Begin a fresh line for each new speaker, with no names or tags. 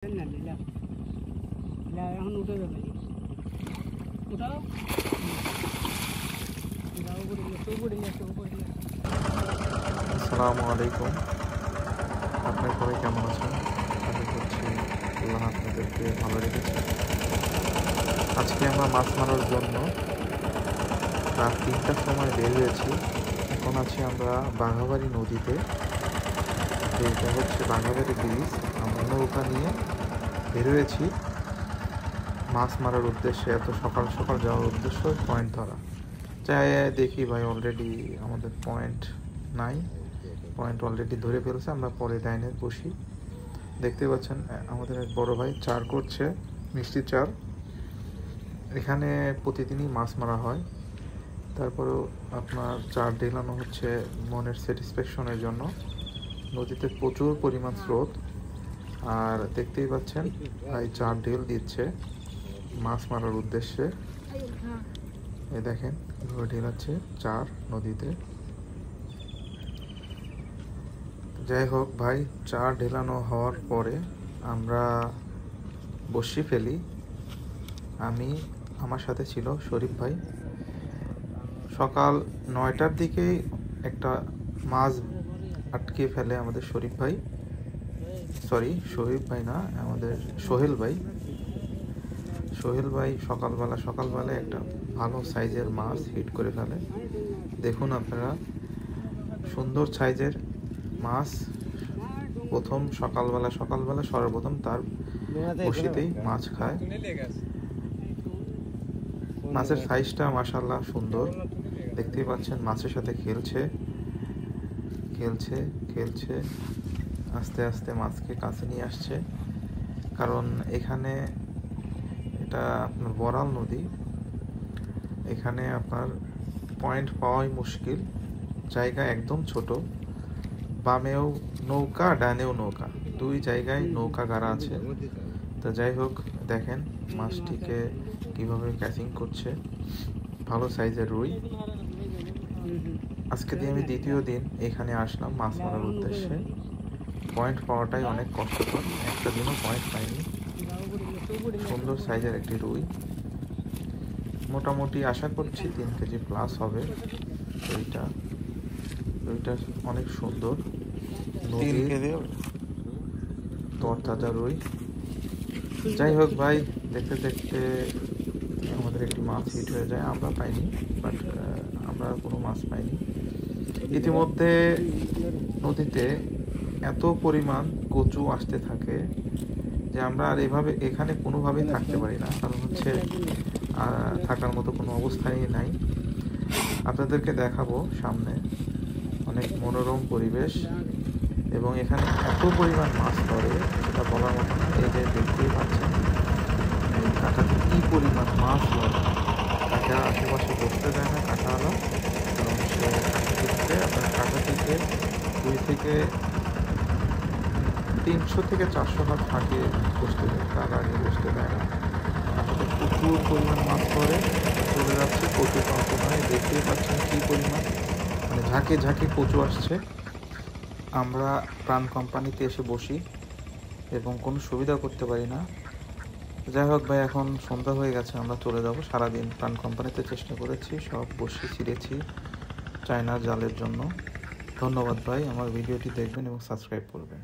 এখন উঠে যাবে উঠাও
আসসালামু আলাইকুম। আপনার সবাই কেমন আছেন? আশা করছি আল্লাহ আপনাদেরকে ভালো রেখেছে। আজকে আমরা মাছ মারার জন্য রাত 3টার সময় বের হয়েছি। এখন আছি আমরা বাঘাবাড়ি নদীতে। এটা হচ্ছে বাঘাবাড়ি ব্রিজ। আমরা নৌকা নিয়ে বের হয়েছি মাছ মারার উদ্দেশ্যে। এত সকাল সকাল যাওয়ার উদ্দেশ্য পয়েন্ট ধরা। যাই দেখি ভাই, অলরেডি আমাদের পয়েন্ট নাই, পয়েন্ট অলরেডি ধরে ফেলছে। আমরা পরে লাইনে বসি। দেখতে পাচ্ছেন আমাদের এক বড় ভাই চার করছে, মিষ্টি চার। এখানে প্রতিদিনই মাছ মারা হয়। তারপরেও আপনার চার ঢেলানো হচ্ছে মনের স্যাটিসফ্যাকশনের জন্য। নদীতে প্রচুর পরিমাণ স্রোত, আর দেখতেই পাচ্ছেন ভাই চার ঢেল দিচ্ছে মাছ মারার উদ্দেশ্যে। এই দেখেন কীভাবে ঢেলাচ্ছে চার নদীতে। যাই হোক ভাই, চার ঢেলানো হওয়ার পরে আমরা বসি ফেলি। আমার সাথে ছিল শরীফ ভাই। সকাল 9টার দিকেই একটা মাছ আটকে ফেলে আমাদের শরীফ ভাই, সরি শরীফ ভাই না, আমাদের সোহেল ভাই। সকালবেলা একটা ভালো সাইজের মাছ হিট করে ফেলে। দেখুন আপনারা, সুন্দর সাইজের মাছ প্রথম সকালবেলা সর্বপ্রথম তার বসিতেই মাছ খায়। মাছের সাইজটা মাশাআল্লাহ সুন্দর। দেখতেই পাচ্ছেন মাছের সাথে খেলছে আস্তে আস্তে মাছকে কাছে নিয়ে আসছে। কারণ এখানে এটা আপনার বড়াল নদী, এখানে আপনার পয়েন্ট পাওয়াই মুশকিল। জায়গা একদম ছোট, বামেও নৌকা ডানেও নৌকা, দুই জায়গায় নৌকা গাড়া আছে। তো যাই হোক, দেখেন মাছটিকে কিভাবে ক্যাচিং করছে। ভালো সাইজের রুই। আজকে দিয়ে আমি দ্বিতীয় দিন এখানে আসলাম মাছ মারার উদ্দেশ্যে। পয়েন্ট পাওয়াটাই অনেক কষ্টকর, একটা দিনও পয়েন্ট পাইনি। সুন্দর সাইজের একটি রুই, মোটামুটি আশা করছি 3 কেজি প্লাস হবে। রুইটা অনেক সুন্দর, তরতাজা রুই। যাই হোক ভাই, দেখতে দেখতে আমাদের একটি মাছ হিট হয়ে যায়। আমরা পাইনি, বাট আমরা কোনো মাছ পাইনি। ইতিমধ্যে নদীতে এত পরিমাণ কচু আসতে থাকে যে আমরা আর এখানে কোনোভাবেই থাকতে পারি না। কারণ হচ্ছে থাকার মতো কোনো অবস্থাই নাই। আপনাদেরকে দেখাবো সামনে, অনেক মনোরম পরিবেশ এবং এখানে এত পরিমাণ মাছ ধরে সেটা বলার মতো না। এই যে দেখতেই পাচ্ছেন কাঁটাতে কি পরিমাণ মাছ ধরে। কাঁটা আশেপাশে বসতে দেয় না কাঁটাওয়ালা, কারণ সে কাঁটা থেকে 2 থেকে 300 থেকে 400 হাত ফাঁকে বসতে দেয়, তার আগে বসতে দেয় না। কাঁটাতে প্রচুর পরিমাণ মাছ ধরে চলে যাচ্ছে। প্রচুর কত নয়, দেখতেই পাচ্ছেন কি পরিমাণ, মানে ঝাঁকে ঝাঁকে কচু আসছে। আমরা প্রাণ কোম্পানিতে এসে বসি এবং কোনো সুবিধা করতে পারি না। যাই হোক ভাই, এখন সন্ধ্যা হয়ে গেছে, আমরা চলে যাব। সারাদিন প্রাণ কোম্পানিতে চেষ্টা করেছি, সব বসি ছিঁড়েছি চায়না জালের জন্য। ধন্যবাদ ভাই, আমার ভিডিওটি দেখবেন এবং সাবস্ক্রাইব করবেন।